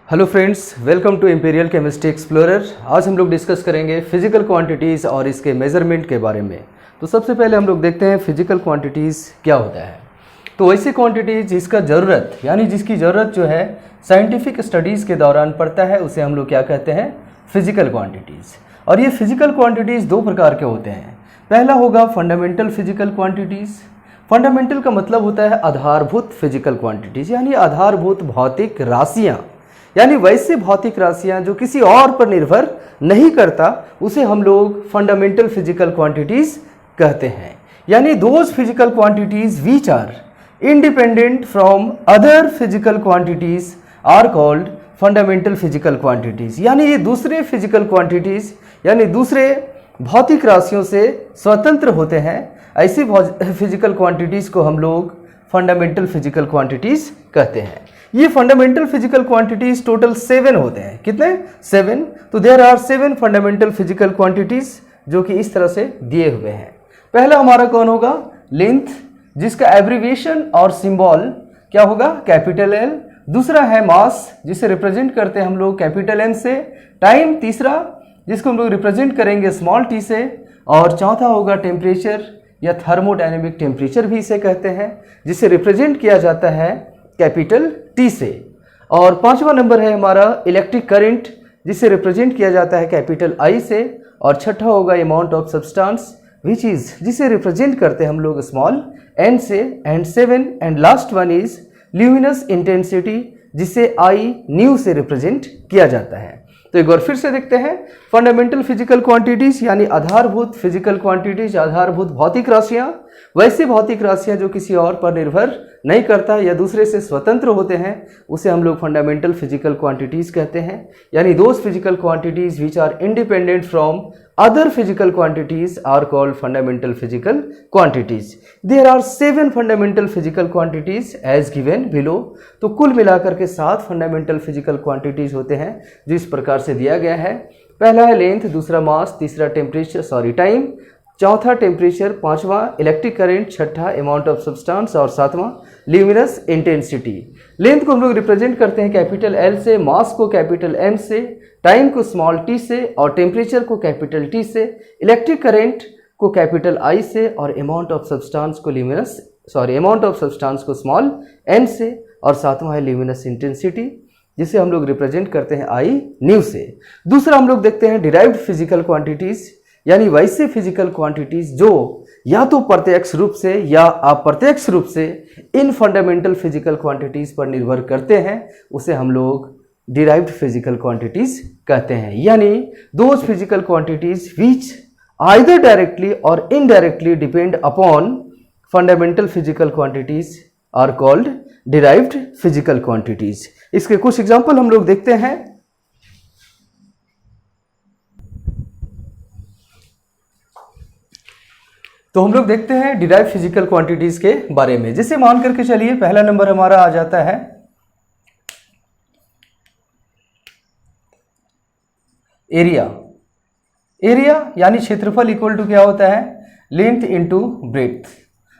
Hello friends, welcome to Imperial Chemistry Explorer. आज हम लोग डिस्कस करेंगे फिजिकल क्वांटिटीज़ और इसके मेजरमेंट के बारे में। तो सबसे पहले हम लोग देखते हैं फिजिकल क्वांटिटीज़ क्या होता है। तो वैसी क्वांटिटीज़ जिसका ज़रूरत यानी जिसकी ज़रूरत जो है साइंटिफिक स्टडीज़ के दौरान पड़ता है उसे हम लोग क्या कहते हैं, फिजिकल क्वांटिटीज़। और ये फिजिकल क्वांटिटीज़ दो प्रकार के होते हैं। पहला होगा फंडामेंटल फिजिकल क्वांटिटीज़। फंडामेंटल का मतलब होता है आधारभूत फिजिकल क्वांटिटीज़, यानी आधारभूत भौतिक राशियाँ, यानी वैसे भौतिक राशियां जो किसी और पर निर्भर नहीं करता, उसे हम लोग फंडामेंटल फिजिकल क्वांटिटीज कहते हैं। यानी those physical quantities which are independent from other physical quantities are called fundamental physical quantities. यानी ये दूसरे फिजिकल क्वांटिटीज यानी दूसरे भौतिक राशियों से स्वतंत्र होते हैं। ऐसी फिजिकल क्वांटिटीज को हम लोग फंडामेंटल फिजिकल क्वांटिटीज कहते हैं। ये फंडामेंटल फिजिकल क्वांटिटीज टोटल 7 होते हैं। कितने? 7। तो there are 7 fundamental physical quantities जो कि इस तरह से दिए हुए हैं। पहला हमारा कौन होगा? लेंथ, जिसका एब्रीविएशन और सिंबल क्या होगा? Capital L. दूसरा है मास, जिसे रिप्रेजेंट करते हैं हम लोग कैपिटल एम से। टाइम तीसरा, जिसको हम लोग रिप्रेजेंट करेंगे स्मॉल टी से। और चौथा होगा टेम्परेचर या थर्मोडायनेमिक टेम्परेचर भी इसे कहते हैं, जिसे रिप्रेजेंट किया जाता है कैपिटल टी से। और पांचवा नंबर है हमारा इलेक्ट्रिक करंट, जिसे रिप्रेजेंट किया जाता है कैपिटल आई से। और छठा होगा amount of substance which is, जिसे रिप्रेजेंट करते हैं हम लोग स्मॉल एन से। And 7 and last one is luminous intensity, जिसे आई न्यू से रिप्रेजेंट किया जाता है। तो एक बार फिर से देखते हैं, फंडामेंटल फिजिकल क्वांटिटीज यानी आधारभूत फिजिकल क्वांटिटीज, आधारभूत भौतिक राशियां, वैसे भौतिक राशियां जो किसी और पर निर्भर नहीं करता या दूसरे से स्वतंत्र होते हैं, उसे हम लोग फंडामेंटल फिजिकल क्वांटिटीज कहते हैं। यानी those physical quantities which are independent from other physical quantities are called fundamental physical quantities. There are 7 fundamental physical quantities as given below. तो कुल मिलाकर के 7 fundamental physical quantities होते हैं जो इस प्रकार से दिया गया है। पहला है लेंथ, दूसरा मास, तीसरा टाइम, चौथा टेम्परेचर, पांचवा इलेक्ट्रिक करंट, छठा अमाउंट ऑफ सब्सटेंस और सातवां ल्यूमिनस इंटेंसिटी। लेंथ को हम लोग रिप्रेजेंट करते हैं कैपिटल एल से, मास को कैपिटल एम से, टाइम को स्मॉल टी से और टेम्परेचर को कैपिटल टी से, इलेक्ट्रिक करंट को कैपिटल आई से और अमाउंट ऑफ सब्सटेंस को स्मॉल एन से। और सातवां है ल्यूमिनस इंटेंसिटी, जिसे हम लोग रिप्रेजेंट करते हैं आई न्यू से। दूसरा हम लोग देखते हैं डिराइव्ड फिजिकल क्वांटिटीज, यानी वैसे फिजिकल क्वांटिटीज जो या तो प्रत्यक्ष रूप से या अप्रत्यक्ष रूप से इन फंडामेंटल फिजिकल क्वांटिटीज पर निर्भर करते हैं, उसे हम लोग डिराइव्ड फिजिकल क्वांटिटीज कहते हैं। यानी those physical quantities which either directly और indirectly depend upon fundamental physical quantities are called derived physical quantities. इसके कुछ एग्जांपल हम लोग देखते हैं। तो हम लोग देखते हैं डिराइव फिजिकल क्वांटिटीज के बारे में। जैसे मान करके चलिए, पहला नंबर हमारा आ जाता है एरिया। एरिया यानी क्षेत्रफल इक्वल टू क्या होता है? Length into breadth.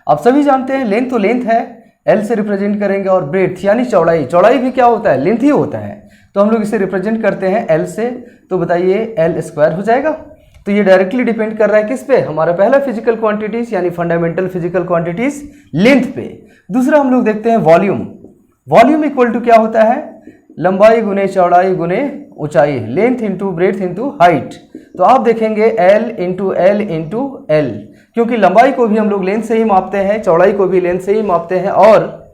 आप सभी जानते हैं लेंथ तो लेंथ है, एल से रिप्रेजेंट करेंगे, और ब्रेड्थ यानी चौड़ाई, चौड़ाई भी क्या होता है? लेंथ ही होता है। तो हम लोग इसे रिप्रेजेंट करते हैं एल से। तो बताइए एल स्क्वायर हो जाएगा। तो ये डायरेक्टली डिपेंड कर रहा है किस पे? हमारा पहला फिजिकल क्वांटिटीज यानी फंडामेंटल फिजिकल क्वांटिटीज लेंथ पे। दूसरा हम लोग देखते हैं वॉल्यूम। वॉल्यूम इक्वल टू क्या होता है? लंबाई गुने चौड़ाई गुने ऊंचाई, length into breadth into height. तो आप देखेंगे एल इंटू एल, क्योंकि लंबाई को भी हम लोग लेंथ से ही मापते हैं, चौड़ाई को भी लेंथ से ही मापते हैं, और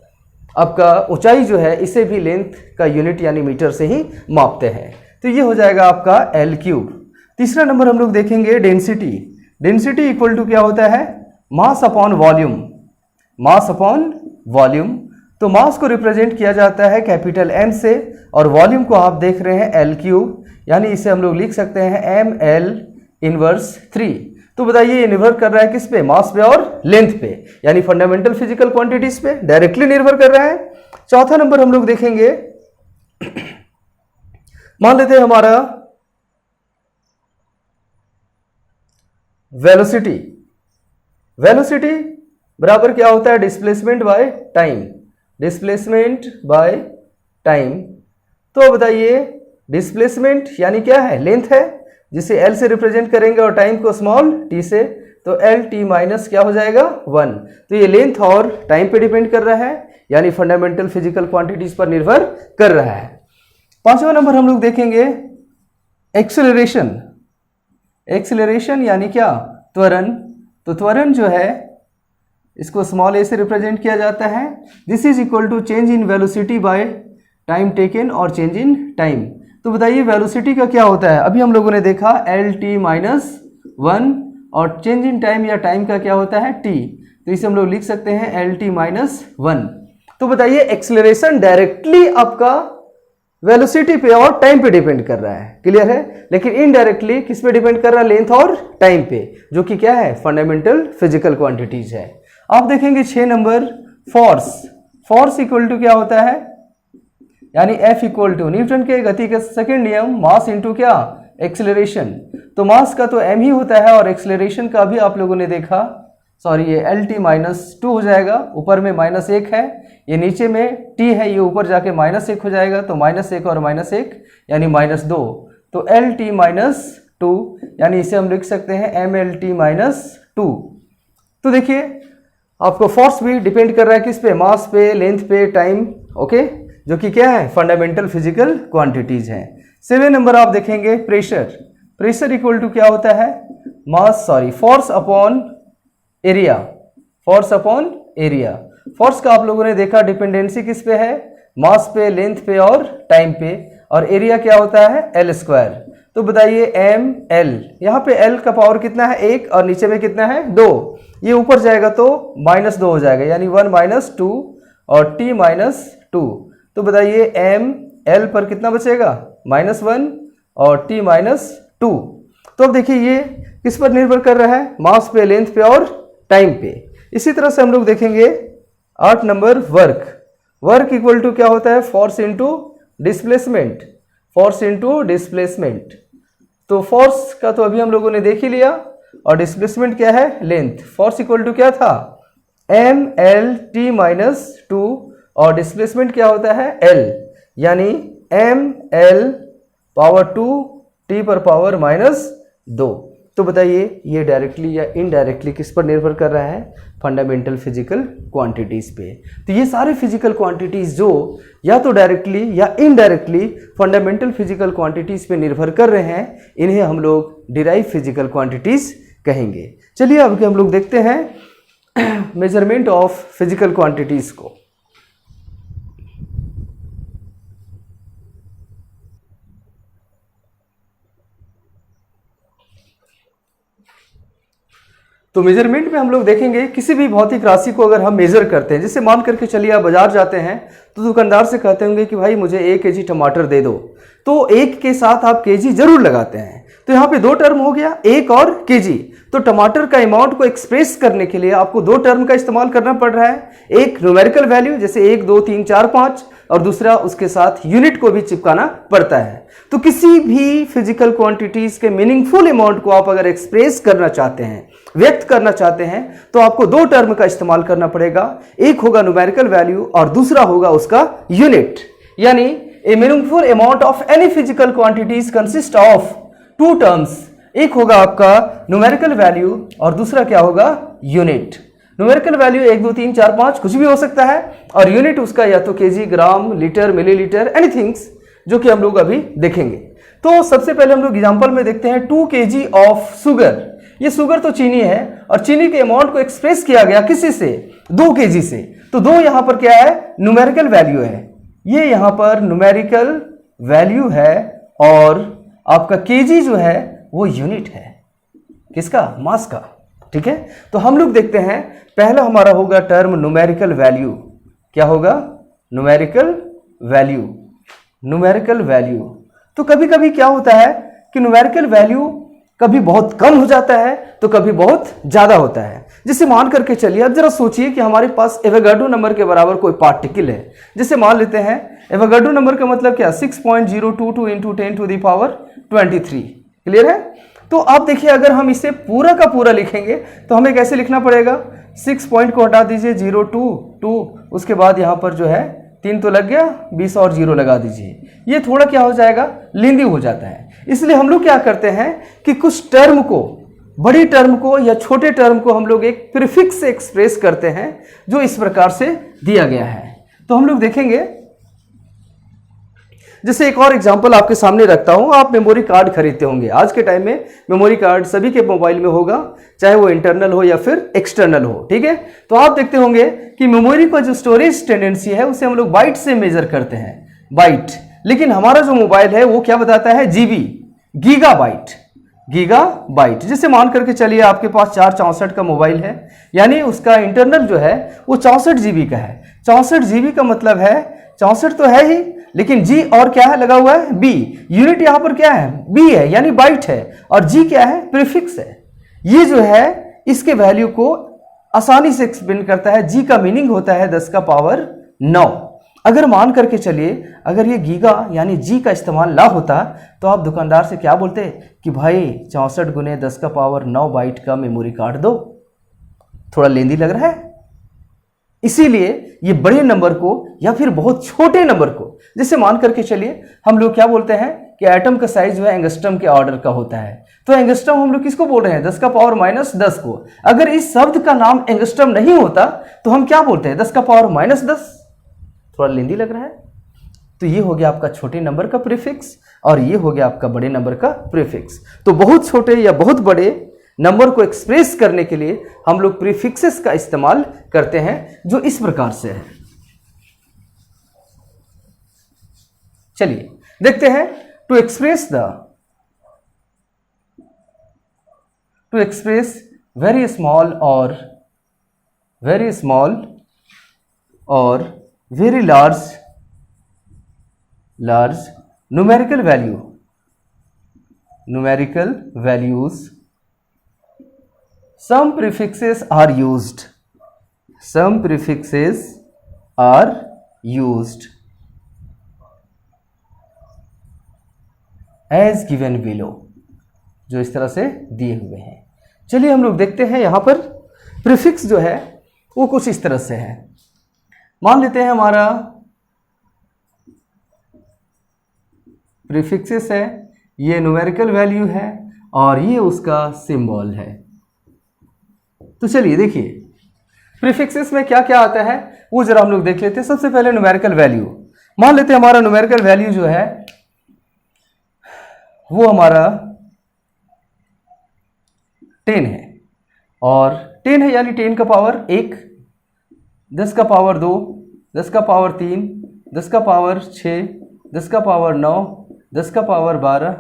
आपका ऊंचाई जो है इसे भी लेंथ का यूनिट यानी मीटर से ही मापते हैं। तो ये हो जाएगा आपका एल क्यूब। तीसरा नंबर हम लोग देखेंगे डेंसिटी। डेंसिटी इक्वल टू क्या होता है? मास अपॉन वॉल्यूम। मास अपॉन वॉल्यूम। तो मास को रिप्रेजेंट किया जाता है कैपिटल एम से, और वॉल्यूम को आप देख रहे हैं एल क्यूब, यानी इसे हम लोग लिख सकते हैं एम एल इनवर्स 3। तो बताइए ये निर्भर कर रहा है किस पे? मास पे और लेंथ पे, यानी फंडामेंटल फिजिकल क्वांटिटीज पे डायरेक्टली निर्भर कर रहा है। चौथा नंबर हम लोग देखेंगे, मान लेते हैं हमारा वेलोसिटी। वेलोसिटी बराबर क्या होता है? Displacement by time. Displacement by time. तो बताइए डिस्प्लेसमेंट यानी क्या है, लेंथ है, जिसे L से रिप्रेजेंट करेंगे और टाइम को स्मॉल t से, तो L t माइनस क्या हो जाएगा 1। तो ये लेंथ और टाइम पे डिपेंड कर रहा है, यानी फंडामेंटल फिजिकल क्वांटिटीज पर निर्भर कर रहा है। 5वां नंबर हम लोग देखेंगे एक्सेलरेशन। एक्सेलरेशन यानी क्या, त्वरण। तो त्वरण जो है इसको स्मॉल a से रिप्रेजेंट किया जाता है। This is equal to change in velocity by time taken और चेंज इन टाइम। तो बताइए वेलोसिटी का क्या होता है, अभी हम लोगों ने देखा एल टी माइनस 1, और चेंज इन टाइम या टाइम का क्या होता है टी, तो इसे हम लोग लिख सकते हैं एल टी माइनस 1। तो बताइए एक्सेलरेशन डायरेक्टली आपका वेलोसिटी पे और टाइम पे डिपेंड कर रहा है, क्लियर है, लेकिन इनडायरेक्टली किस पे डिपेंड कर रहा है, लेंथ और टाइम पे, जो कि क्या है फंडामेंटल फिजिकल क्वांटिटीज है। आप देखेंगे 6 number force. Force equal to क्या होता है, यानी F इक्वल टू न्यूटन के गति के सेकंड नियम, मास इंटू क्या एक्सेलरेशन। तो मास का तो m ही होता है और एक्सेलरेशन का भी आप लोगों ने देखा, सॉरी ये एल टी माइनस 2 हो जाएगा, ऊपर में -1 है, ये नीचे में t है, ये ऊपर जाके -1 हो जाएगा, तो -1 और -1 यानी -2, तो एल टी माइनस 2, यानी इसे हम लिख सकते हैं एम एल टी माइनस 2। तो देखिए आपको फोर्स भी डिपेंड कर रहा है किस पे, मास पे, लेंथ पे, टाइम, ओके, जो कि क्या है फंडामेंटल फिजिकल क्वांटिटीज हैं। 7 नंबर आप देखेंगे प्रेशर। प्रेशर इक्वल टू क्या होता है, mass sorry force upon area. Force upon area. Force का आप लोगों ने देखा डिपेंडेंसी किस पे है, मास पे, लेंथ पे और टाइम पे, और एरिया क्या होता है एल स्क्वायर। तो बताइए एम एल, यहाँ पे एल का पावर कितना है 1 और नीचे में कितना है 2, ये ऊपर जाएगा तो -2 हो जाएगा, यानी 1 - 2 और t -2। तो बताइए एम एल पर कितना बचेगा -1 और t -2। तो अब देखिए ये किस पर निर्भर कर रहा है, मास पे, लेंथ पे और टाइम पे। इसी तरह से हम लोग देखेंगे 8 number work. Work equal to क्या होता है, force into displacement. Force into displacement. तो फोर्स का तो अभी हम लोगों ने देख ही लिया, और डिस्प्लेसमेंट क्या है लेंथ। फोर्स इक्वल टू क्या था एम एल टी -2 और डिस्प्लेसमेंट क्या होता है L, यानी एम एल पावर 2 टी पर पावर -2। तो बताइए ये डायरेक्टली या इनडायरेक्टली किस पर निर्भर कर रहा है, फंडामेंटल फिजिकल क्वांटिटीज पे। तो ये सारे फिजिकल क्वांटिटीज जो या तो डायरेक्टली या इनडायरेक्टली फंडामेंटल फिजिकल क्वांटिटीज पे निर्भर कर रहे हैं, इन्हें हम लोग डिराइव फिजिकल क्वांटिटीज कहेंगे। चलिए अब हम लोग देखते हैं मेजरमेंट ऑफ फिजिकल क्वांटिटीज को। तो मेजरमेंट में हम लोग देखेंगे किसी भी भौतिक राशि को अगर हम मेजर करते हैं, जैसे मान करके चलिए आप बाजार जाते हैं तो दुकानदार से कहते होंगे कि भाई मुझे 1 kg टमाटर दे दो, तो 1 के साथ आप kg जरूर लगाते हैं। तो यहाँ पे 2 टर्म हो गया, 1 और kg। तो टमाटर का अमाउंट को एक्सप्रेस करने के लिए आपको 2 टर्म का इस्तेमाल करना पड़ रहा है, एक न्यूमेरिकल वैल्यू जैसे 1 2 3 4 5, और दूसरा उसके साथ यूनिट को भी चिपकाना पड़ता है। तो किसी भी फिजिकल क्वांटिटीज के मीनिंगफुल अमाउंट को आप अगर एक्सप्रेस करना चाहते हैं, व्यक्त करना चाहते हैं, तो आपको 2 टर्म का इस्तेमाल करना पड़ेगा। एक होगा न्यूमेरिकल वैल्यू और दूसरा होगा उसका यूनिट। यानी ए meaningful amount of any physical quantities consist of 2 terms. एक होगा आपका न्यूमेरिकल वैल्यू और दूसरा क्या होगा यूनिट। न्यूमेरिकल वैल्यू 1 2 3 4 5 कुछ भी हो सकता है, और यूनिट उसका या तो केजी, ग्राम, लीटर, मिलीलीटर, एनीथिंग्स, जो कि हम लोग अभी देखेंगे। तो सबसे पहले हम लोग एग्जांपल में देखते हैं 2 kg ऑफ शुगर। ये शुगर तो चीनी है, और चीनी के अमाउंट को एक्सप्रेस किया गया किसी से 2 kg से। तो 2 यहां पर क्या है न्यूमेरिकल वैल्यू है, ये यहां पर न्यूमेरिकल वैल्यू है, और आपका केजी जो है वो यूनिट है किसका, मास का। ठीक है, तो हम लोग देखते हैं पहला हमारा होगा टर्म न्यूमेरिकल वैल्यू। क्या होगा न्यूमेरिकल वैल्यू। न्यूमेरिकल वैल्यू तो कभी कभी क्या होता है कि न्यूमेरिकल वैल्यू कभी बहुत कम हो जाता है तो कभी बहुत ज्यादा होता है। जैसे मान करके चलिए, अब जरा सोचिए कि हमारे पास एवोगाड्रो नंबर के बराबर कोई पार्टिकल है। जैसे मान लेते हैं एवोगाड्रो नंबर का मतलब क्या 6.022 इंटू 10⁻23। क्लियर है। तो आप देखिए अगर हम इसे पूरा का पूरा लिखेंगे तो हमें कैसे लिखना पड़ेगा, 6 पॉइंट को हटा दीजिए 022, उसके बाद यहाँ पर जो है 3 तो लग गया, 20 और 0 लगा दीजिए। ये थोड़ा क्या हो जाएगा, लेंदी हो जाता है। इसलिए हम लोग क्या करते हैं कि कुछ टर्म को, बड़ी टर्म को या छोटे टर्म को हम लोग एक प्रीफिक्स से एक्सप्रेस करते हैं, जो इस प्रकार से दिया गया है। तो हम लोग देखेंगे, जैसे एक और एग्जांपल आपके सामने रखता हूं। आप मेमोरी कार्ड खरीदते होंगे, आज के टाइम में मेमोरी कार्ड सभी के मोबाइल में होगा, चाहे वो इंटरनल हो या फिर एक्सटर्नल हो, ठीक है। तो आप देखते होंगे कि मेमोरी का जो स्टोरेज टेंडेंसी है उसे हम लोग बाइट से मेजर करते हैं, बाइट। लेकिन हमारा जो मोबाइल है वो क्या बताता है, जीबी, गीगाबाइट, गीगाबाइट। जैसे मान करके चलिए आपके पास 464 का मोबाइल है, यानी उसका इंटरनल जो है वो 64 जीबी का है। 64 जीबी का मतलब है 64 तो है ही, लेकिन जी और क्या है लगा हुआ है, बी। यूनिट यहां पर क्या है, बी है, यानी बाइट है, और जी क्या है, प्रीफिक्स है। ये जो है इसके वैल्यू को आसानी से एक्सप्लेन करता है। जी का मीनिंग होता है 10 का पावर 9। अगर मान करके चलिए, अगर ये गीगा यानी जी का इस्तेमाल ना होता तो आप दुकानदार से क्या बोलते कि भाई 64 गुने 10 का पावर 9 बाइट का मेमोरी कार्ड दो। थोड़ा लेंदी लग रहा है। इसीलिए ये बड़े नंबर को या फिर बहुत छोटे नंबर को, जैसे मान करके चलिए हम लोग क्या बोलते हैं कि एटम का साइज जो है एंगस्ट्रम के ऑर्डर का होता है। तो एंगस्ट्रम हम लोग किसको बोल रहे हैं, 10 का पावर -10 को। अगर इस शब्द का नाम एंगस्ट्रम नहीं होता तो हम क्या बोलते हैं, 10 का पावर -10। थोड़ा लेंदी लग रहा है। तो ये हो गया आपका छोटे नंबर का प्रीफिक्स, और ये हो गया आपका बड़े नंबर का प्रीफिक्स। तो बहुत छोटे या बहुत बड़े नंबर को एक्सप्रेस करने के लिए हम लोग प्रीफिक्सेस का इस्तेमाल करते हैं, जो इस प्रकार से है। चलिए देखते हैं। टू एक्सप्रेस वेरी स्मॉल और very large numerical values, some prefixes are used as given below, जो इस तरह से दिए हुए हैं। चलिए हम लोग देखते हैं। यहां पर प्रीफिक्स जो है वो कुछ इस तरह से है। मान लेते हैं हमारा प्रीफिक्सेस है, ये न्यूमेरिकल वैल्यू है और ये उसका सिंबल है। तो चलिए देखिए प्रीफिक्सेस में क्या क्या आता है वो जरा हम लोग देख लेते हैं। सबसे पहले न्यूमेरिकल वैल्यू, मान लेते हैं हमारा न्यूमेरिकल वैल्यू जो है वो हमारा 10 है, और 10 है यानी 10 का पावर 1, 10 का पावर 2, 10 का पावर 3, 10 का पावर 6, 10 का पावर 9, 10 का पावर 12,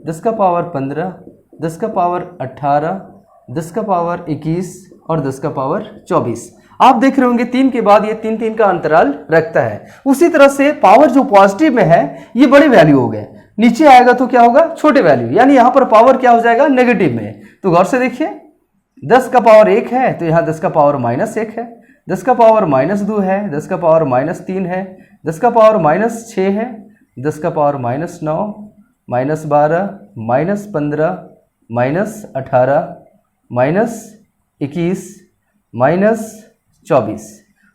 10 का पावर 15, 10 का पावर 18, 10 का पावर 21 और 10 का पावर 24। आप देख रहे होंगे 3 के बाद ये 3 का अंतराल रखता है। उसी तरह से पावर जो पॉजिटिव में है ये बड़े वैल्यू हो गए, नीचे आएगा तो क्या होगा, छोटे वैल्यू, यानी यहां पर पावर क्या हो जाएगा, नेगेटिव में। तो गौर से देखिए 10 का पावर 1 है तो यहाँ 10 का पावर -1 है, 10 का पावर -2 है, 10 का पावर -3 है, 10 का पावर -6 है, 10 का पावर -9, -12, -15, -18, -21, -24।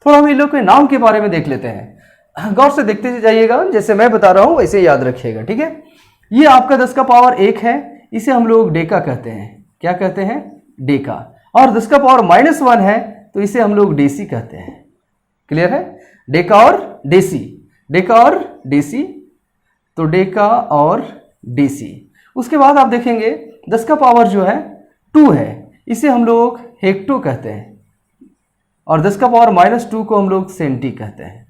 थोड़ा हम इन लोग के नाम के बारे में देख लेते हैं। गौर से देखते जाइएगा, जैसे मैं बता रहा हूं वैसे याद रखिएगा, ठीक है। ये आपका 10 का पावर 1 है, इसे हम लोग डेका कहते हैं। क्या कहते हैं, डेका। और 10 का पावर -1 है तो इसे हम लोग डेसी कहते हैं। क्लियर है, डेका और डेसी, डेका और डेसी, तो डेका और डेसी। उसके बाद आप देखेंगे 10 का पावर जो है 2 है, इसे हम लोग हेक्टो कहते हैं, और 10 का पावर -2 को हम लोग सेंटी कहते हैं,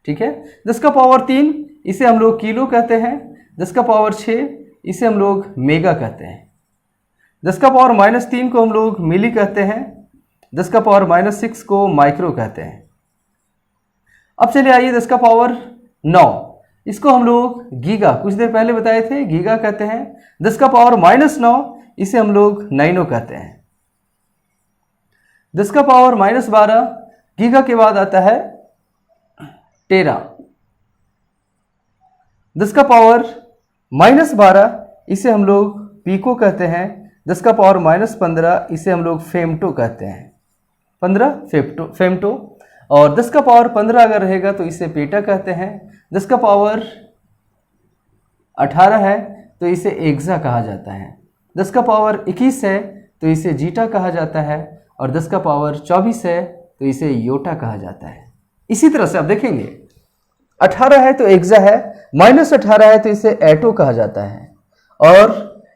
ठीक है। 10 का पावर 3 इसे हम लोग किलो कहते हैं, 10 का पावर 6 इसे हम लोग मेगा कहते हैं, 10 का पावर -3 को हम लोग मिली कहते हैं, 10 का पावर -6 को माइक्रो कहते हैं। अब चलिए आइए 10 का पावर 9, इसको हम लोग गीगा, कुछ देर पहले बताए थे, गीगा कहते हैं। 10 का पावर -9 इसे हम लोग नैनो कहते हैं। 10 का पावर -12 गीगा के बाद आता है टेरा। 10 का पावर -12 इसे हम लोग पीको कहते हैं। 10 का पावर -15 इसे हम लोग फेमटो कहते हैं, 15 फेमटो। और 10 का पावर 15 अगर रहेगा तो इसे पेटा कहते हैं। 10 का पावर 18 है तो इसे एक्सा कहा जाता है। 10 का पावर 21 है तो इसे जीटा कहा जाता है, और 10 का पावर 24 है तो इसे योटा कहा जाता है। इसी तरह से आप देखेंगे 18 है तो एक्सा है, -18 है तो इसे एटो कहा जाता है, और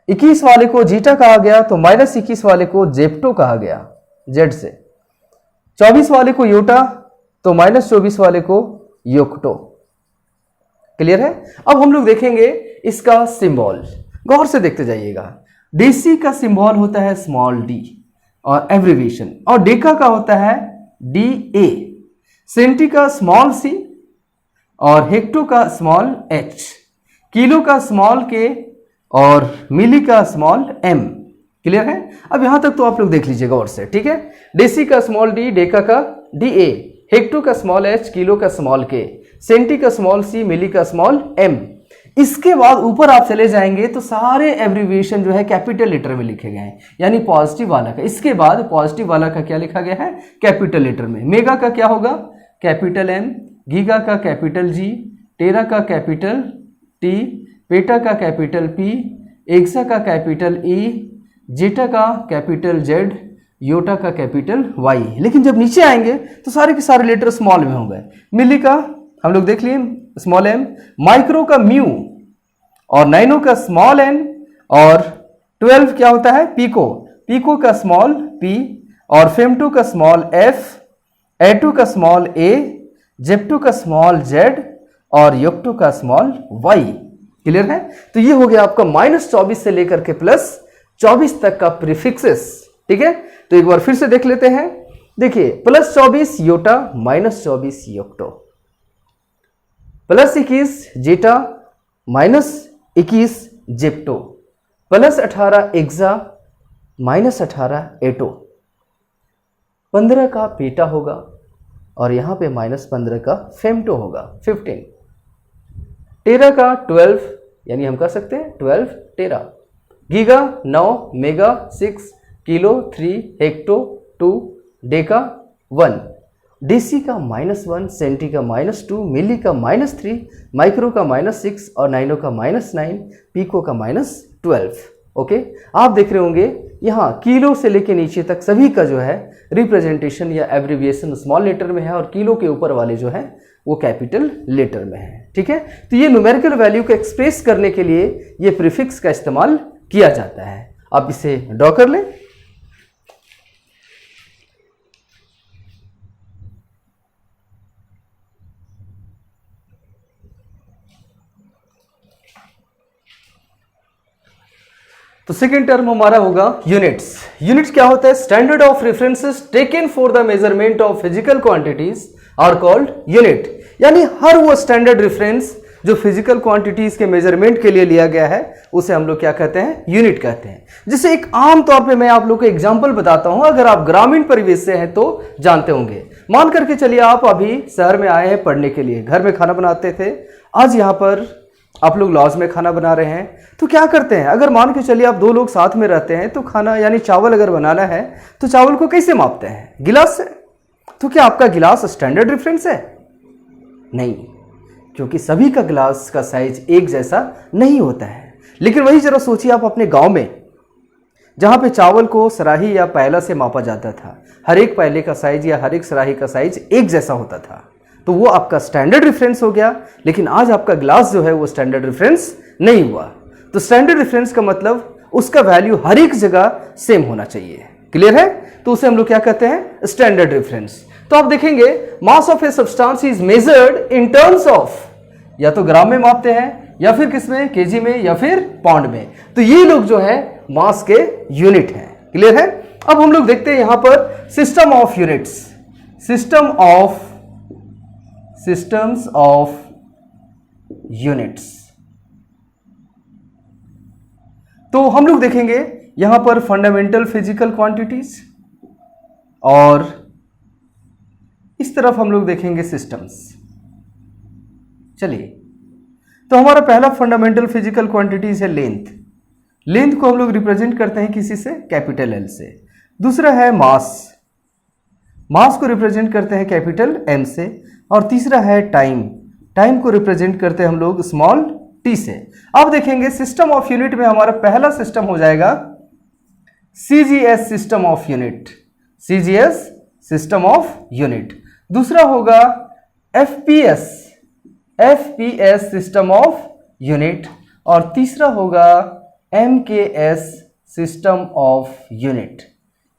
21 वाले को जीटा कहा गया तो -21 वाले को जेप्टो कहा गया, जेड से। 24 वाले को योटा तो -24 वाले को योक्टो। क्लियर है? अब हम लोग देखेंगे इसका सिंबल, गौर से देखते जाइएगा। डीसी का सिंबल होता है स्मॉल डी और एब्रिविएशन, और डेका का होता है DA, सेंटी का स्मॉल सी, और हेक्टो का स्मॉल h, किलो का स्मॉल k, और मिली का स्मॉल m। क्लियर है? अब यहां तक तो आप लोग देख लीजिएगा और से, ठीक है। डेसी का स्मॉल d, डेका का DA, हेक्टो का स्मॉल h, किलो का स्मॉल k, सेंटी का स्मॉल c, मिली का स्मॉल m। इसके बाद ऊपर आप चले जाएंगे तो सारे एब्रिविएशन जो है कैपिटल लेटर में लिखे गए हैं, यानी पॉजिटिव वाला का। इसके बाद पॉजिटिव वाला का क्या लिखा गया है? कैपिटल लेटर में। मेगा का क्या होगा? कैपिटल M, गीगा का कैपिटल G, टेरा का कैपिटल T, पेटा का कैपिटल P, एक्सा का कैपिटल E, जेटा का कैपिटल Z, योटा का कैपिटल Y। लेकिन जब नीचे आएंगे तो सारे के सारे लेटर स्मॉल में होंगे। मिली का हम लोग देख लिए स्मॉल m, माइक्रो का म्यू, और नैनो का स्मॉल n, और 12 क्या होता है? पीको, पीको का स्मॉल p, और फेमटो का स्मॉल f, एटो का स्मॉल a, जेप्टो का स्मॉल z, और योक्टो का स्मॉल y। क्लियर है? तो ये हो गया आपका -24 से लेकर के +24 तक का प्रीफिक्सेस। ठीक है, तो एक बार फिर से देख लेते हैं। देखिए, +24 योटा, -24 योक्टो, +21 जेटा, -21 जेप्टो, +18 एक्सा, -18 एटो, 15 का पेटा होगा, और यहां पे -15 का फेमटो होगा, 15। टेरा का 12, यानी हम कह सकते हैं 12 tera. Giga 9, mega 6, kilo 3, hecto 2, deca 1, deci का -1, सेंटी का -2, मिली का -3, माइक्रो का -6, और नैनो का -9, पीको का -12। ओके, आप देख रहे होंगे यहाँ किलो से लेके नीचे तक सभी का जो है रिप्रेजेंटेशन या एब्रिविएशन स्मॉल लेटर में है, और किलो के ऊपर वाले जो है वो कैपिटल लेटर में है। ठीक है, तो ये न्यूमेरिकल वैल्यू को एक्सप्रेस करने के लिए ये प्रीफिक्स का इस्तेमाल किया जाता है। आप इसे ड्रॉ कर लें। तो सेकेंड टर्म हमारा होगा यूनिट्स। यूनिट्स क्या होता है? Standard of references taken for the measurement of physical quantities are called unit. यानी हर वो स्टैंडर्ड रेफरेंस जो फिजिकल क्वांटिटीज के मेजरमेंट के लिए लिया गया है उसे हम लोग क्या कहते हैं? यूनिट कहते हैं। जैसे एक आम तौर पे मैं आप लोग को एग्जांपल बताता हूं, अगर आप ग्रामीण परिवेश से हैं तो जानते होंगे। मान करके चलिए आप अभी शहर में आए हैं पढ़ने के लिए, घर में खाना बनाते थे, आज यहाँ पर आप लोग लॉज में खाना बना रहे हैं, तो क्या करते हैं? अगर मान के चलिए आप 2 लोग साथ में रहते हैं तो खाना यानी चावल अगर बनाना है तो चावल को कैसे मापते हैं? गिलास से। तो क्या आपका गिलास स्टैंडर्ड रेफरेंस है? नहीं, क्योंकि सभी का गिलास का साइज एक जैसा नहीं होता है। लेकिन वही जरा सोचिए आप अपने गांव में, जहां पे चावल को सराही या पैला से मापा जाता था, हर एक पैले का साइज या हर एक सराही का साइज एक जैसा होता था, तो वो आपका स्टैंडर्ड रेफरेंस हो गया। लेकिन आज आपका ग्लास जो है वो स्टैंडर्ड रेफरेंस नहीं हुआ। तो स्टैंडर्ड रेफरेंस का मतलब उसका वैल्यू हर एक जगह सेम होना चाहिए। क्लियर है? तो उसे हम लोग क्या कहते हैं? Standard reference. तो आप देखेंगे mass of a substance is measured in terms of, या तो ग्राम में मापते हैं, या फिर किसमें? केजी में, या फिर पाउंड में। तो ये लोग जो है मास के यूनिट हैं। क्लियर है? अब हम लोग देखते हैं यहां पर system of units, systems of units. तो हम लोग देखेंगे यहां पर फंडामेंटल फिजिकल क्वांटिटीज, और इस तरफ हम लोग देखेंगे सिस्टम्स। चलिए, तो हमारा पहला फंडामेंटल फिजिकल क्वांटिटीज है लेंथ। लेंथ को हम लोग रिप्रेजेंट करते हैं किसी से? कैपिटल एल से। दूसरा है मास, मास को रिप्रेजेंट करते हैं कैपिटल एम से, और तीसरा है टाइम, टाइम को रिप्रेजेंट करते हैं हम लोग स्मॉल टी से। अब देखेंगे सिस्टम ऑफ यूनिट में हमारा पहला सिस्टम हो जाएगा CGS system of unit, CGS system of unit. दूसरा होगा FPS, FPS system of unit, और तीसरा होगा एमकेएस सिस्टम ऑफ यूनिट।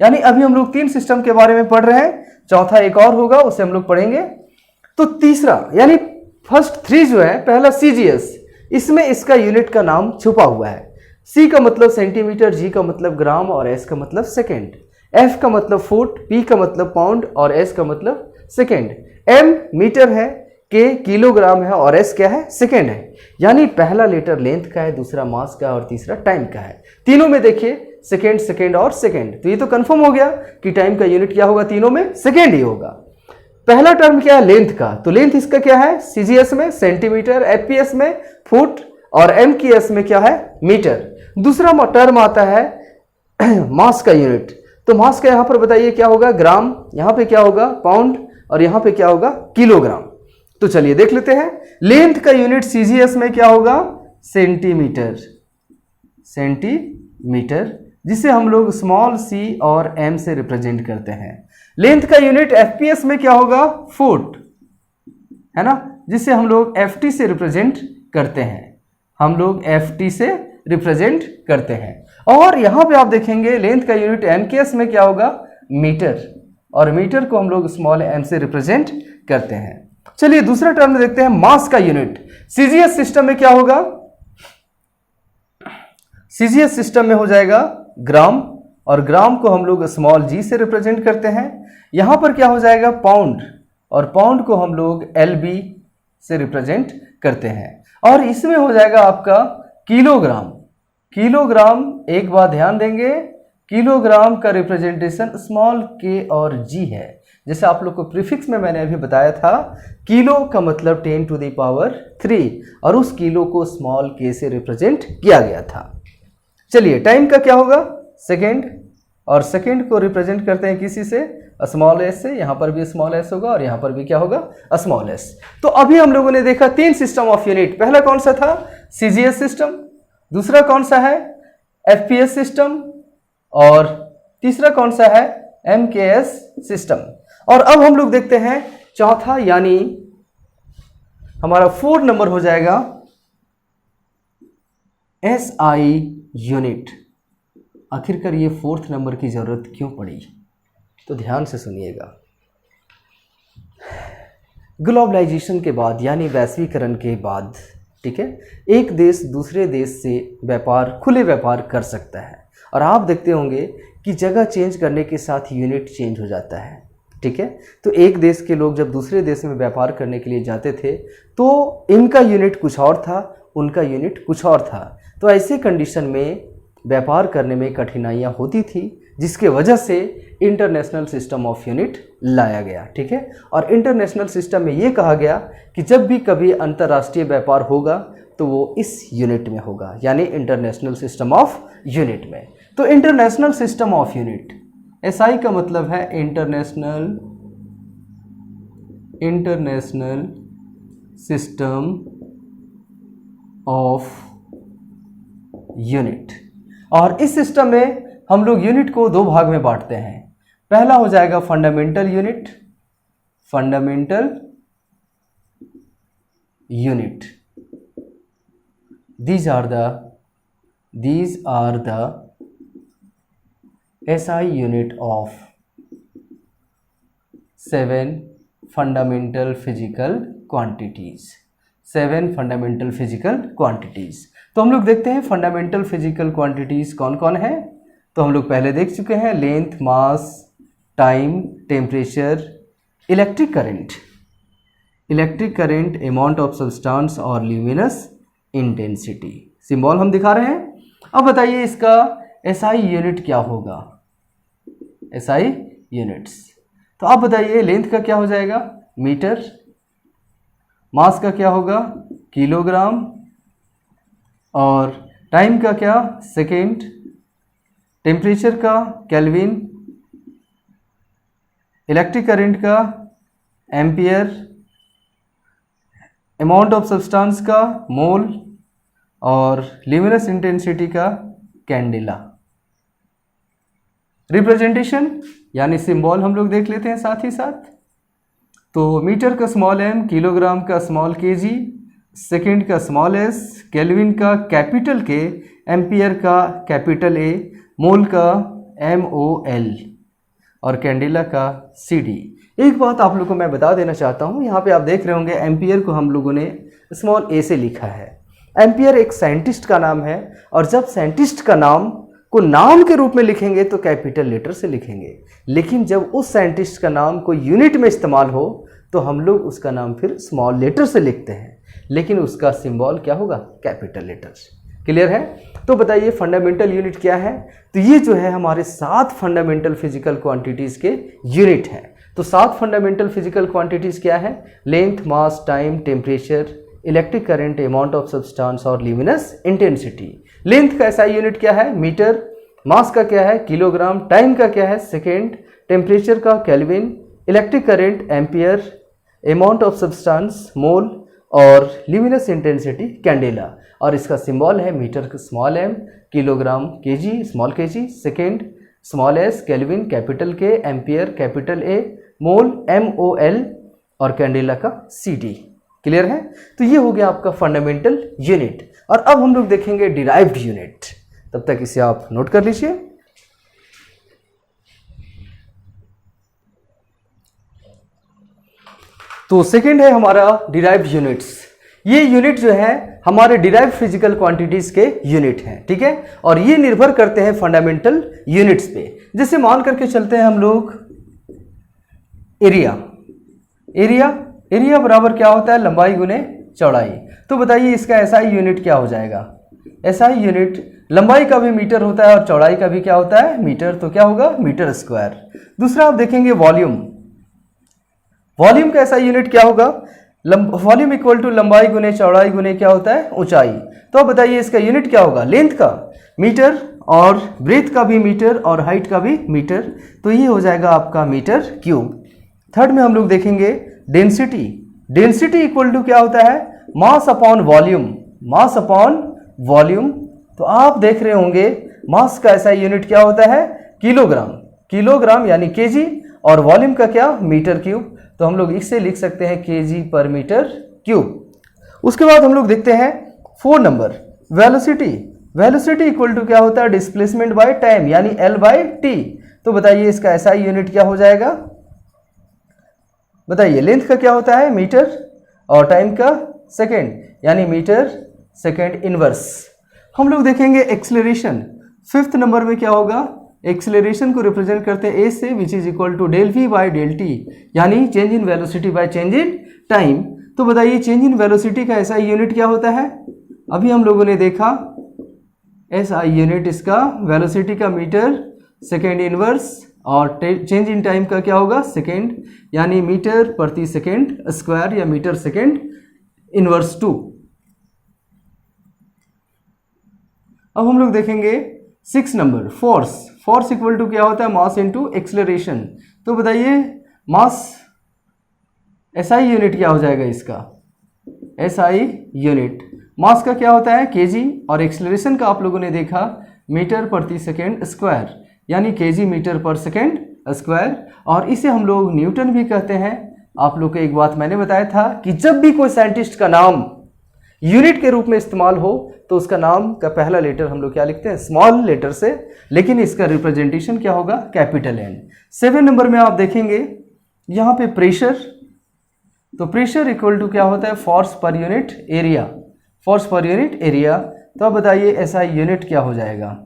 यानी अभी हम लोग 3 सिस्टम के बारे में पढ़ रहे हैं, चौथा एक और होगा उसे हम लोग पढ़ेंगे। तो तीसरा यानी फर्स्ट 3 जो है, पहला सीजीएस, इसमें इसका यूनिट का नाम छुपा हुआ है। सी का मतलब सेंटीमीटर, जी का मतलब ग्राम, और एस का मतलब सेकेंड। एफ का मतलब फुट, पी का मतलब पाउंड, और एस का मतलब सेकेंड। एम मीटर है, के किलोग्राम है, और एस क्या है, सेकेंड है। यानी पहला लेटर लेंथ का है, दूसरा मास का है, और तीसरा टाइम का है। तीनों में देखिए सेकेंड, सेकेंड और सेकेंड, तो ये तो कंफर्म हो गया कि टाइम का यूनिट क्या होगा, तीनों में सेकेंड ही होगा। पहला टर्म क्या है, लेंथ का, तो लेंथ इसका क्या है, सीजीएस में सेंटीमीटर, एफपीएस में फुट, और एमकेएस में क्या है, मीटर। दूसरा टर्म आता है मास का यूनिट, तो मास का यहां पर बताइए क्या होगा, ग्राम, यहां पे क्या होगा, पाउंड, और यहां पे क्या होगा, किलोग्राम। तो चलिए देख लेते हैं। लेंथ का यूनिट सीजीएस में क्या होगा, सेंटीमीटर, सेंटीमीटर, जिसे हम लोग स्मॉल सी और एम से रिप्रेजेंट करते हैं। लेंथ का यूनिट एफपीएस में क्या होगा, फुट, है ना, जिसे हम लोग एफटी से रिप्रेजेंट करते हैं, हम लोग एफटी से रिप्रेजेंट करते हैं। और यहां पे आप देखेंगे लेंथ का यूनिट एमकेएस में क्या होगा, मीटर, और मीटर को हम लोग स्मॉल एम से रिप्रेजेंट करते हैं। चलिए दूसरा टर्म देखते हैं, मास का यूनिट। सीजीएस सिस्टम में क्या होगा, सीजीएस सिस्टम में हो जाएगा ग्राम, और ग्राम को हम लोग स्मॉल जी से रिप्रेजेंट करते हैं। यहां पर क्या हो जाएगा, पाउंड, और पाउंड को हम लोग एलबी से रिप्रेजेंट करते हैं। और इसमें हो जाएगा आपका किलोग्राम, किलोग्राम, एक बात ध्यान देंगे, किलोग्राम का रिप्रेजेंटेशन स्मॉल के और जी है। जैसे आप लोग को प्रीफिक्स में मैंने अभी बताया था, किलो का मतलब 10 टू द पावर 3, और उस किलो को स्मॉल के से रिप्रेजेंट किया गया था। चलिए टाइम का क्या होगा, सेकेंड, और सेकेंड को रिप्रेजेंट करते हैं किसी से, स्मॉल एस से, यहां पर भी स्मॉल एस होगा, और यहां पर भी क्या होगा, स्मॉल एस। तो अभी हम लोगों ने देखा 3 सिस्टम ऑफ यूनिट। पहला कौन सा था, सीजीएस सिस्टम, दूसरा कौन सा है, एफपीएस सिस्टम, और तीसरा कौन सा है, एमकेएस सिस्टम। और अब हम लोग देखते हैं चौथा, यानी हमारा 4 नंबर हो जाएगा एसआई यूनिट। आखिरकार ये 4th नंबर की जरूरत क्यों पड़ी, तो ध्यान से सुनिएगा। ग्लोबलाइजेशन के बाद यानी वैश्वीकरण के बाद, ठीक है, एक देश दूसरे देश से व्यापार, खुले व्यापार कर सकता है। और आप देखते होंगे कि जगह चेंज करने के साथ यूनिट चेंज हो जाता है, ठीक है। तो एक देश के लोग जब दूसरे देश में व्यापार करने के लिए जाते थे तो इनका यूनिट कुछ और था, उनका यूनिट कुछ और था। तो ऐसे कंडीशन में व्यापार करने में कठिनाइयाँ होती थी, जिसके वजह से इंटरनेशनल सिस्टम ऑफ यूनिट लाया गया, ठीक है। और इंटरनेशनल सिस्टम में ये कहा गया कि जब भी कभी अंतर्राष्ट्रीय व्यापार होगा तो वो इस यूनिट में होगा, यानी इंटरनेशनल सिस्टम ऑफ यूनिट में। तो international system of unit, SI का मतलब है इंटरनेशनल सिस्टम ऑफ यूनिट। और इस सिस्टम में हम लोग यूनिट को 2 भाग में बांटते हैं। पहला हो जाएगा fundamental unit, fundamental unit, these are the SI unit of 7 fundamental physical quantities, 7 fundamental physical quantities। तो हम लोग देखते हैं फंडामेंटल फिजिकल क्वांटिटीज कौन कौन है। तो हम लोग पहले देख चुके हैं, length, mass, time, temperature, electric current, amount of substance और ल्यूमिनस इंटेंसिटी। सिंबल हम दिखा रहे हैं। अब बताइए इसका एसआई यूनिट क्या होगा, एसआई यूनिट्स। तो आप बताइए लेंथ का क्या हो जाएगा, मीटर, मास का क्या होगा, किलोग्राम, और टाइम का क्या, सेकेंड, टेम्परेचर का केल्विन, इलेक्ट्रिक करंट का एम्पियर, अमाउंट ऑफ सब्सटेंस का मोल, और ल्यूमिनस इंटेंसिटी का कैंडेला। रिप्रेजेंटेशन यानी सिंबल हम लोग देख लेते हैं साथ ही साथ। तो मीटर का स्मॉल m, किलोग्राम का स्मॉल kg, सेकेंड का स्मॉल s, केल्विन का कैपिटल K, एम्पियर का कैपिटल A, मोल का MOL और कैंडेला का CD। एक बात आप लोगों को मैं बता देना चाहता हूँ, यहाँ पे आप देख रहे होंगे एम्पियर को हम लोगों ने स्मॉल a से लिखा है। एम्पियर एक साइंटिस्ट का नाम है, और जब साइंटिस्ट का नाम को नाम के रूप में लिखेंगे तो कैपिटल लेटर से लिखेंगे, लेकिन जब उस साइंटिस्ट का नाम को यूनिट में इस्तेमाल हो तो हम लोग उसका नाम फिर स्मॉल लेटर से लिखते हैं, लेकिन उसका सिंबल क्या होगा? Capital letters. क्लियर है? तो बताइए फंडामेंटल यूनिट क्या है? तो ये जो है हमारे 7 फंडामेंटल फिजिकल क्वांटिटीज के यूनिट हैं। तो 7 फंडामेंटल फिजिकल क्वांटिटीज क्या है? Length, mass, time, temperature, electric current, amount of substance और ल्यूमिनस इंटेंसिटी। लेंथ का ऐसा यूनिट क्या है? मीटर। मास का क्या है? किलोग्राम। टाइम का क्या है? सेकेंड। टेम्परेचर का kelvin. Electric current ampere. Amount of substance mole और ल्यूमिनस इंटेंसिटी कैंडेला। और इसका सिंबल है मीटर का small m, kilogram kg small kg, second small s, kelvin capital K, ampere capital A, mole MOL और candela का CD। Clear है? तो ये हो गया आपका फंडामेंटल यूनिट। और अब हम लोग देखेंगे डिराइव्ड यूनिट। तब तक इसे आप नोट कर लीजिए। तो सेकेंड है हमारा डिराइव्ड यूनिट्स। ये यूनिट जो है हमारे डिराइव्ड फिजिकल क्वांटिटीज के यूनिट हैं, ठीक है, और ये निर्भर करते हैं फंडामेंटल यूनिट्स पे। जैसे मान करके चलते हैं हम लोग एरिया। एरिया बराबर क्या होता है? लंबाई गुने चौड़ाई। तो बताइए इसका SI यूनिट क्या हो जाएगा? SI यूनिट लंबाई का भी मीटर होता है और चौड़ाई का भी क्या होता है? मीटर। तो क्या होगा? Metre square. दूसरा आप देखेंगे वॉल्यूम। वॉल्यूम का SI यूनिट क्या होगा? वॉल्यूम इक्वल टू लंबाई गुने चौड़ाई गुने क्या होता है? ऊंचाई। तो अब बताइए इसका यूनिट क्या होगा? लेंथ का मीटर और ब्रेथ का भी मीटर और हाइट का भी मीटर। तो ये हो जाएगा आपका मीटर क्यूब। थर्ड में हम लोग देखेंगे डेंसिटी। डेंसिटी इक्वल टू क्या होता है? मास अपॉन वॉल्यूम। मास अपॉन वॉल्यूम। तो आप देख रहे होंगे मास का SI यूनिट क्या होता है? किलोग्राम। किलोग्राम यानी kg, और वॉल्यूम का क्या? Metre cube. तो हम लोग इससे लिख सकते हैं kg पर मीटर क्यूब। उसके बाद हम लोग देखते हैं 4 number velocity. Velocity equal to क्या होता है? डिस्प्लेसमेंट बाय टाइम यानी L/T। तो बताइए इसका SI यूनिट क्या हो जाएगा? बताइए लेंथ का क्या होता है? मीटर, और टाइम का सेकेंड यानी मीटर सेकेंड इनवर्स। हम लोग देखेंगे एक्सेलरेशन। 5th नंबर में क्या होगा? एक्सेलरेशन को रिप्रेजेंट करते हैं A से, which is equal to del V by del T, यानी change in velocity by change in time. तो बताइए चेंज इन वेलोसिटी का SI यूनिट क्या होता है? अभी हम लोगों ने देखा SI यूनिट इसका वेलोसिटी का मीटर सेकेंड इनवर्स, और चेंज इन टाइम का क्या होगा? सेकेंड, यानी मीटर प्रति सेकेंड स्क्वायर या मीटर सेकेंड इनवर्स 2। अब हम लोग देखेंगे 6 number force. Force equal to क्या होता है? मास इनटू एक्सेलरेशन। तो बताइए मास SI यूनिट क्या हो जाएगा इसका? SI यूनिट मास का क्या होता है? kg, और एक्सेलरेशन का आप लोगों ने देखा मीटर प्रति सेकेंड स्क्वायर यानी kg मीटर पर सेकेंड स्क्वायर, और इसे हम लोग न्यूटन भी कहते हैं। आप लोग को एक बात मैंने बताया था कि जब भी कोई साइंटिस्ट का नाम यूनिट के रूप में इस्तेमाल हो तो उसका नाम का पहला लेटर हम लोग क्या लिखते हैं? स्मॉल लेटर से, लेकिन इसका रिप्रेजेंटेशन क्या होगा? Capital N। 7 नंबर में आप देखेंगे यहाँ पे प्रेशर। तो प्रेशर इक्वल टू क्या होता है? Force per unit area. Force per unit area. तो अब बताइए SI यूनिट क्या हो जाएगा?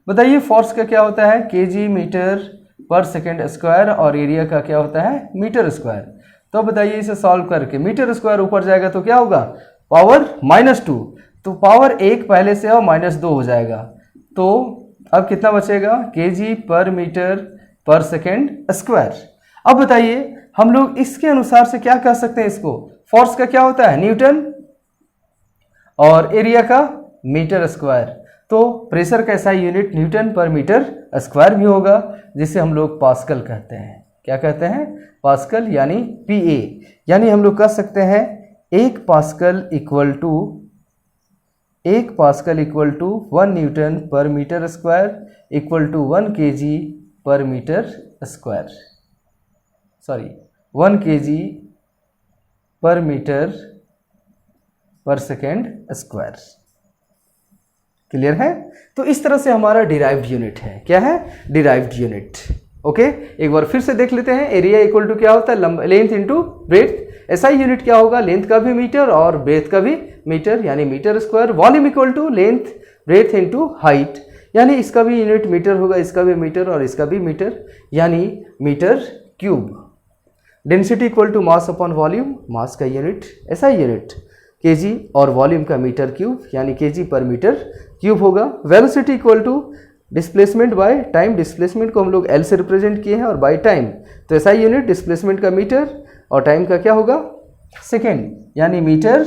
बताइए फोर्स का क्या होता है? kg मीटर पर सेकेंड स्क्वायर, और एरिया का क्या होता है? Metre square. तो बताइए इसे सॉल्व करके मीटर स्क्वायर ऊपर जाएगा तो क्या होगा? पावर -2। तो पावर 1 पहले से और -2 हो जाएगा। तो अब कितना बचेगा? kg पर मीटर पर सेकेंड स्क्वायर। अब बताइए हम लोग इसके अनुसार से क्या कह सकते हैं इसको? फोर्स का क्या होता है? न्यूटन, और एरिया का मीटर स्क्वायर। तो प्रेशर का SI यूनिट न्यूटन पर मीटर स्क्वायर भी होगा, जिसे हम लोग पास्कल कहते हैं। क्या कहते हैं, पास्कल यानी PA। यानी हम लोग कह सकते हैं 1 पास्कल इक्वल टू 1 न्यूटन पर metre square equal to 1 kg पर मीटर स्क्वायर, सॉरी 1 kg पर मीटर पर सेकेंड स्क्वायर। क्लियर है? तो इस तरह से हमारा डिराइव्ड यूनिट है। क्या है? Derived unit. ओके, एक बार फिर से देख लेते हैं। एरिया इक्वल टू क्या होता है, length into breadth. SI unit क्या होगा, लेंथ का भी मीटर और ब्रेथ का भी मीटर, यानी metre square. Volume equal to length breadth into height, यानी इसका भी यूनिट मीटर होगा, इसका भी मीटर और इसका भी मीटर, यानी metre cube. Density equal to mass upon volume, mass का यूनिट एसआई यूनिट केजी और वॉल्यूम का मीटर क्यूब, यानी केजी पर मीटर क्यूब होगा। Velocity equal to displacement by time, displacement को हम लोग एल से रिप्रेजेंट किए हैं और बाय टाइम, तो एसआई यूनिट डिस्प्लेसमेंट का मीटर और टाइम का क्या होगा, सेकेंड, यानी मीटर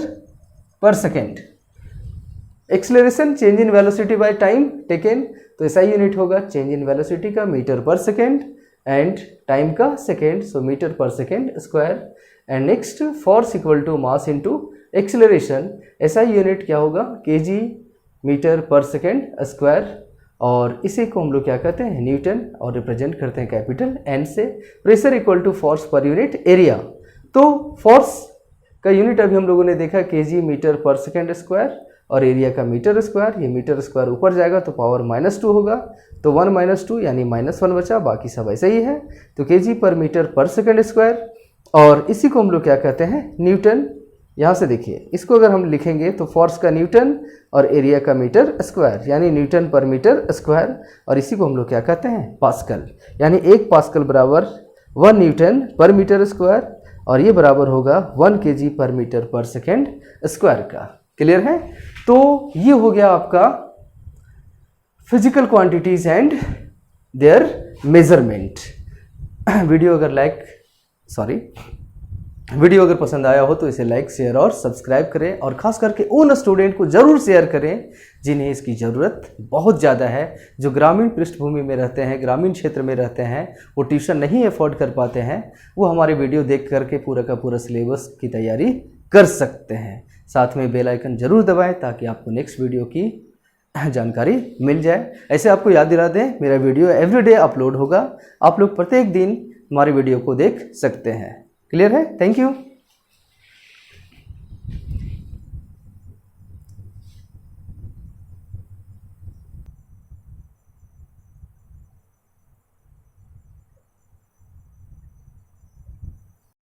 पर second. Acceleration change in velocity by time taken, तो एसआई यूनिट होगा चेंज इन वेलोसिटी का मीटर पर सेकेंड एंड टाइम का सेकेंड, सो मीटर पर second square. And next force equal to mass into acceleration, SI unit क्या होगा, KG metre पर second square, और इसी को हम लोग क्या कहते हैं, न्यूटन, और रिप्रेजेंट करते हैं कैपिटल एन से। Pressure equal to force per unit area, तो फोर्स का यूनिट अभी हम लोगों ने देखा केजी मीटर पर सेकेंड स्क्वायर और एरिया का मीटर स्क्वायर। ये मीटर स्क्वायर ऊपर जाएगा तो पावर -2 होगा, तो 1 - 2 यानी -1 बचा, बाकी सब ऐसा ही है। तो केजी पर मीटर पर सेकेंड स्क्वायर, और इसी को हम लोग क्या कहते हैं, न्यूटन। यहाँ से देखिए, इसको अगर हम लिखेंगे तो फोर्स का न्यूटन और एरिया का मीटर स्क्वायर, यानी न्यूटन पर मीटर स्क्वायर, और इसी को हम लोग क्या कहते हैं, पास्कल। यानी 1 पास्कल बराबर 1 न्यूटन पर मीटर स्क्वायर, और ये बराबर होगा 1 kg पर मीटर पर सेकेंड स्क्वायर का। क्लियर है? तो ये हो गया आपका physical quantities and there measurement. Video अगर पसंद आया हो तो इसे लाइक, शेयर और सब्सक्राइब करें, और खास करके उन स्टूडेंट को जरूर शेयर करें जिन्हें इसकी ज़रूरत बहुत ज़्यादा है, जो ग्रामीण पृष्ठभूमि में रहते हैं, ग्रामीण क्षेत्र में रहते हैं, वो ट्यूशन नहीं अफोर्ड कर पाते हैं, वो हमारे वीडियो देख करके पूरा का पूरा सिलेबस की तैयारी कर सकते हैं। साथ में बेल आइकन जरूर दबाएं ताकि आपको नेक्स्ट वीडियो की जानकारी मिल जाए। ऐसे आपको याद दिला दें, मेरा वीडियो एवरीडे अपलोड होगा, आप लोग प्रत्येक दिन हमारे वीडियो को देख सकते हैं। क्लियर है? Thank you.